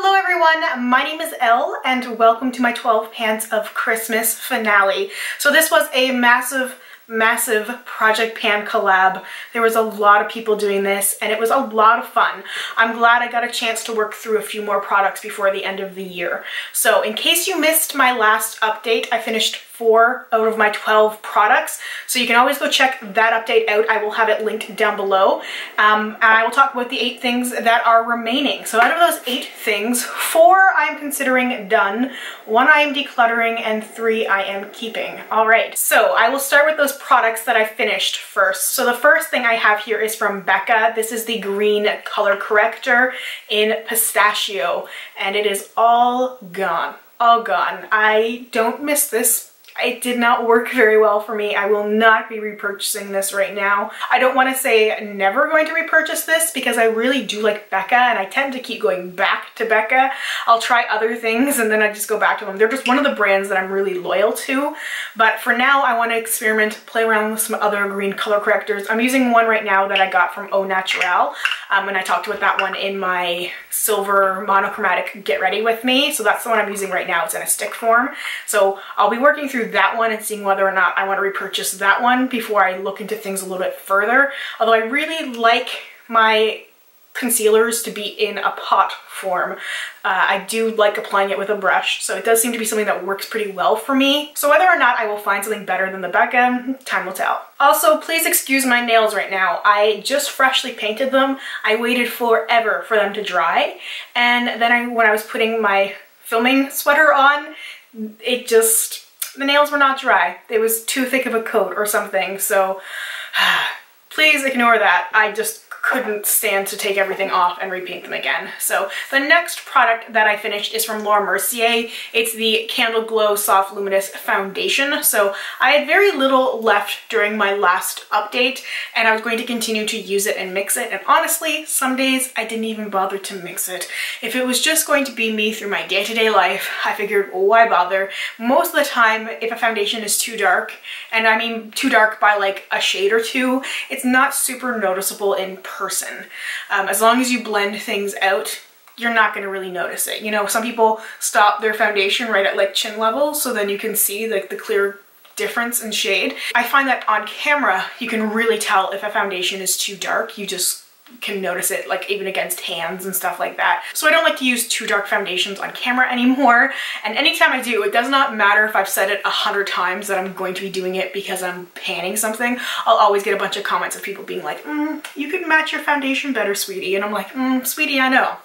Hello everyone, my name is Elle and welcome to my 12 Pans of Christmas finale. So this was a massive project pan collab. There was a lot of people doing this and it was a lot of fun. I'm glad I got a chance to work through a few more products before the end of the year. So in case you missed my last update, I finished 4 out of my 12 products. So you can always go check that update out. I will have it linked down below. And I will talk about the 8 things that are remaining. So out of those 8 things, 4 I'm considering done, 1 I am decluttering, and 3 I am keeping. All right, so I will start with those products that I finished first. So the first thing I have here is from Becca. This is the green color corrector in Pistachio, and it is all gone. All gone. I don't miss this. It did not work very well for me. I will not be repurchasing this right now. I don't want to say never going to repurchase this because I really do like Becca and I tend to keep going back to Becca. I'll try other things and then I just go back to them. They're just one of the brands that I'm really loyal to. But for now, I want to experiment, play around with some other green color correctors. I'm using one right now that I got from Au Naturel. And I talked about that one in my silver monochromatic Get Ready With Me. So that's the one I'm using right now. It's in a stick form. So I'll be working through that one and seeing whether or not I want to repurchase that one before I look into things a little bit further. Although I really like my concealers to be in a pot form. I do like applying it with a brush, so it does seem to be something that works pretty well for me. So whether or not I will find something better than the Becca, time will tell. Also, please excuse my nails right now. I just freshly painted them. I waited forever for them to dry, and then when I was putting my filming sweater on, the nails were not dry. It was too thick of a coat or something, so please ignore that. I just couldn't stand to take everything off and repaint them again. So the next product that I finished is from Mercier. It's the Candleglow Soft Luminous Foundation. So I had very little left during my last update and I was going to continue to use it and mix it. And honestly, some days I didn't even bother to mix it. If it was just going to be me through my day-to-day life, I figured, why bother? Most of the time, if a foundation is too dark, and I mean too dark by like a shade or two, it's not super noticeable in person. As long as you blend things out, you're not going to really notice it. You know, some people stop their foundation right at like chin level so then you can see like the clear difference in shade. I find that on camera you can really tell if a foundation is too dark. You just can notice it, like even against hands and stuff like that. So I don't like to use too dark foundations on camera anymore, and anytime I do, it does not matter if I've said it 100 times that I'm going to be doing it because I'm panning something. I'll always get a bunch of comments of people being like, you could match your foundation better, sweetie. And I'm like, sweetie, I know.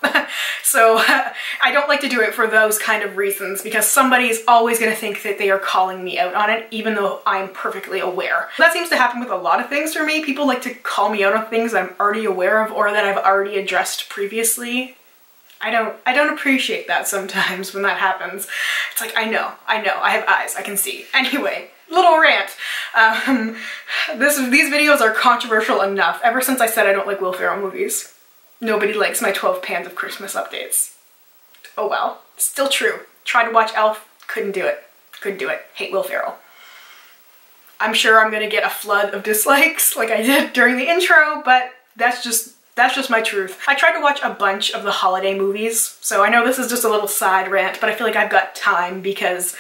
So I don't like to do it for those kind of reasons because somebody's always going to think that they are calling me out on it, even though I'm perfectly aware. That seems to happen with a lot of things for me. People like to call me out on things that I'm already aware of or that I've already addressed previously. I don't appreciate that sometimes when that happens. It's like, I know, I have eyes, I can see. Anyway, little rant. These videos are controversial enough. Ever since I said I don't like Will Ferrell movies, nobody likes my 12 Pans of Christmas updates. Oh well, still true. Tried to watch Elf, couldn't do it. Couldn't do it. Hate Will Ferrell. I'm sure I'm gonna get a flood of dislikes like I did during the intro, but that's just my truth. I tried to watch a bunch of the holiday movies, so I know this is just a little side rant, but I feel like I've got time because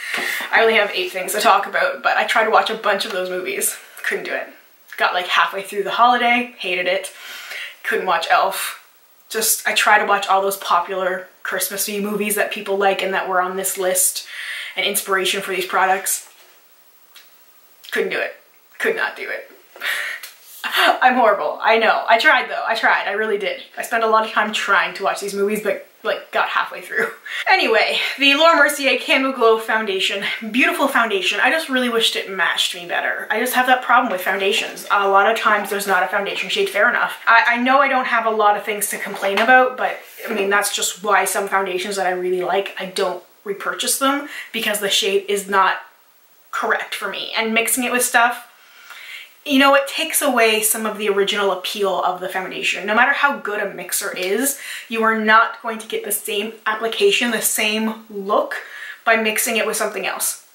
I only have 8 things to talk about, but I tried to watch a bunch of those movies. Couldn't do it. Got like halfway through the holiday, hated it. Couldn't watch Elf. I tried to watch all those popular Christmassy movies that people like and that were on this list and inspiration for these products. Couldn't do it. Could not do it. I'm horrible. I know. I tried though. I tried. I really did. I spent a lot of time trying to watch these movies, but like got halfway through. Anyway, the Mercier Candleglow Foundation. Beautiful foundation. I just really wished it matched me better. I just have that problem with foundations. A lot of times there's not a foundation shade fair enough. I know I don't have a lot of things to complain about, but I mean that's just why some foundations that I really like, I don't repurchase them because the shade is not correct for me. And mixing it with stuff, you know, it takes away some of the original appeal of the foundation. No matter how good a mixer is, you are not going to get the same application, the same look by mixing it with something else.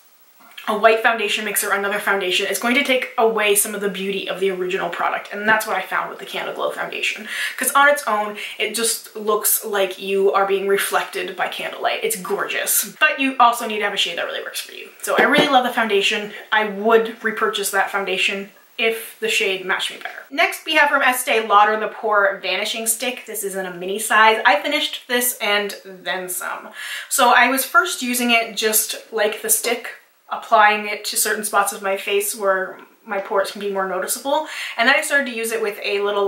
a white foundation mix or another foundation, it's going to take away some of the beauty of the original product. And that's what I found with the Candleglow foundation. Because on its own, it just looks like you are being reflected by candlelight. It's gorgeous. But you also need to have a shade that really works for you. So I really love the foundation. I would repurchase that foundation if the shade matched me better. Next, we have from Estee Lauder the Pore Vanishing Stick. This is in a mini size. I finished this and then some. So I was first using it just like the stick, applying it to certain spots of my face where my pores can be more noticeable. And then I started to use it with a little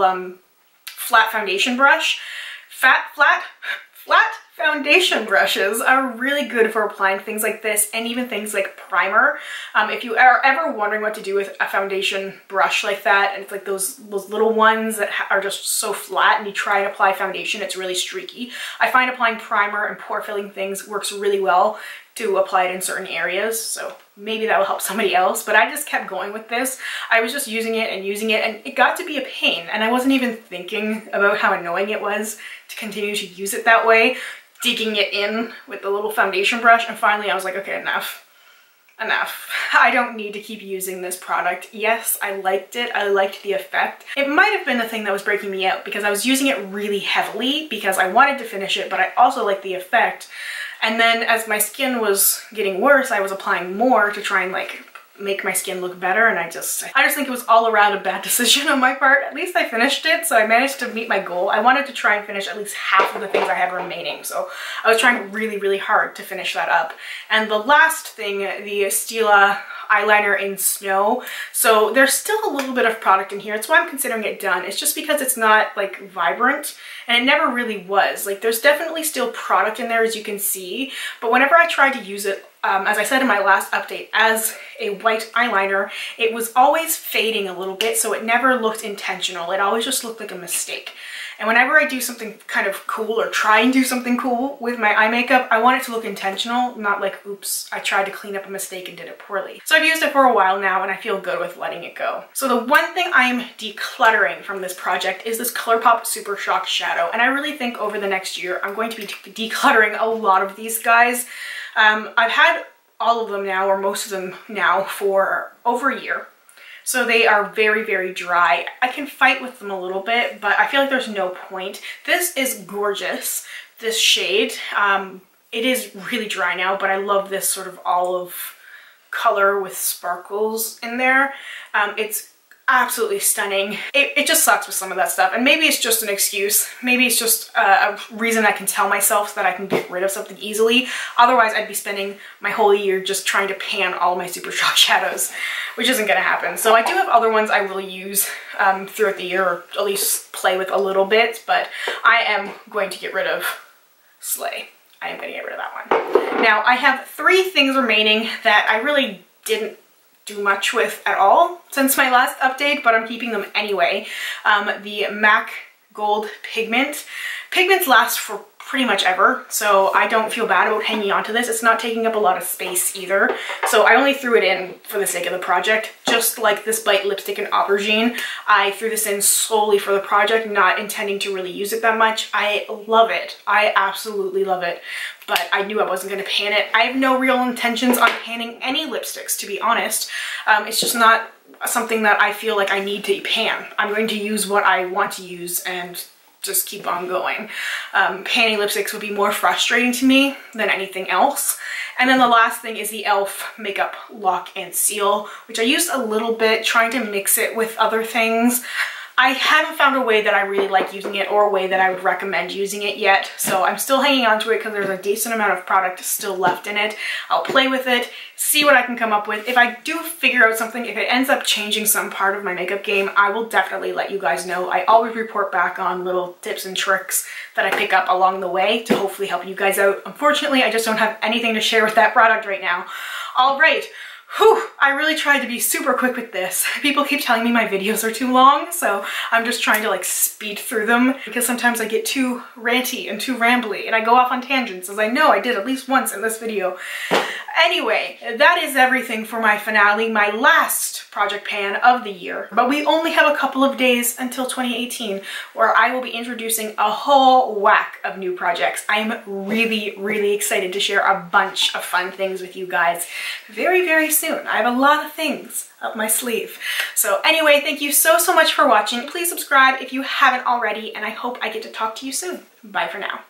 flat foundation brush. Flat foundation brushes are really good for applying things like this and even things like primer. If you are ever wondering what to do with a foundation brush like that, and it's like those little ones that are just so flat, and you try and apply foundation, it's really streaky. I find applying primer and pore filling things works really well to apply it in certain areas, so maybe that will help somebody else. But I just kept going with this. I was just using it, and it got to be a pain, and I wasn't even thinking about how annoying it was to continue to use it that way, digging it in with the little foundation brush. And finally I was like, okay, enough. I don't need to keep using this product. Yes, I liked it. I liked the effect. It might have been the thing that was breaking me out, because I was using it really heavily because I wanted to finish it, but I also liked the effect. And then as my skin was getting worse, I was applying more to try and like make my skin look better, and I just think it was all around a bad decision on my part. At least I finished it, so I managed to meet my goal. I wanted to try and finish at least half of the things I had remaining, so I was trying really, really hard to finish that up. And the last thing, the Stila eyeliner in Snow. So there's still a little bit of product in here. It's why I'm considering it done. It's just because it's not like vibrant, and it never really was. Like, there's definitely still product in there, as you can see, but whenever I tried to use it, as I said in my last update, as a white eyeliner, it was always fading a little bit, so it never looked intentional. It always just looked like a mistake. And whenever I do something kind of cool or try and do something cool with my eye makeup, I want it to look intentional, not like, oops, I tried to clean up a mistake and did it poorly. So I've used it for a while now, and I feel good with letting it go. So the one thing I'm decluttering from this project is this ColourPop Super Shock Shadow. And I really think over the next year, I'm going to be decluttering a lot of these guys. I've had all of them now, or most of them now, for over a year. So they are very, very dry. I can fight with them a little bit, but I feel like there's no point. This is gorgeous, this shade. It is really dry now, but I love this sort of olive color with sparkles in there. It's absolutely stunning. It just sucks with some of that stuff, and maybe it's just an excuse. Maybe it's just a reason I can tell myself that I can get rid of something easily. Otherwise, I'd be spending my whole year just trying to pan all my Super Shock shadows, which isn't gonna happen. So I do have other ones I will use throughout the year, or at least play with a little bit, but I am going to get rid of Sleigh. I am gonna get rid of that one. Now, I have 3 things remaining that I really didn't do much with at all since my last update, but I'm keeping them anyway. The MAC Gold Pigment. Pigments last for pretty much ever, so I don't feel bad about hanging on to this. It's not taking up a lot of space either, so I only threw it in for the sake of the project. Just like this Bite lipstick in Aubergine, I threw this in solely for the project, not intending to really use it that much. I love it. I absolutely love it, but I knew I wasn't going to pan it. I have no real intentions on panning any lipsticks, to be honest. It's just not something that I feel like I need to pan. I'm going to use what I want to use and just keep on going. Panning lipsticks would be more frustrating to me than anything else. And then the last thing is the e.l.f. Makeup Lock and Seal, which I used a little bit trying to mix it with other things. I haven't found a way that I really like using it, or a way that I would recommend using it yet, so I'm still hanging on to it because there's a decent amount of product still left in it. I'll play with it, see what I can come up with. If I do figure out something, if it ends up changing some part of my makeup game, I will definitely let you guys know. I always report back on little tips and tricks that I pick up along the way to hopefully help you guys out. Unfortunately, I just don't have anything to share with that product right now. All right. Whew, I really tried to be super quick with this. People keep telling me my videos are too long, so I'm just trying to like speed through them, because sometimes I get too ranty and too rambly and I go off on tangents, as I know I did at least once in this video. Anyway, that is everything for my finale, my last project pan of the year. But we only have a couple of days until 2018, where I will be introducing a whole whack of new projects. I'm really, really excited to share a bunch of fun things with you guys very, very soon. I have a lot of things up my sleeve. So anyway, thank you so much for watching. Please subscribe if you haven't already, and I hope I get to talk to you soon. Bye for now.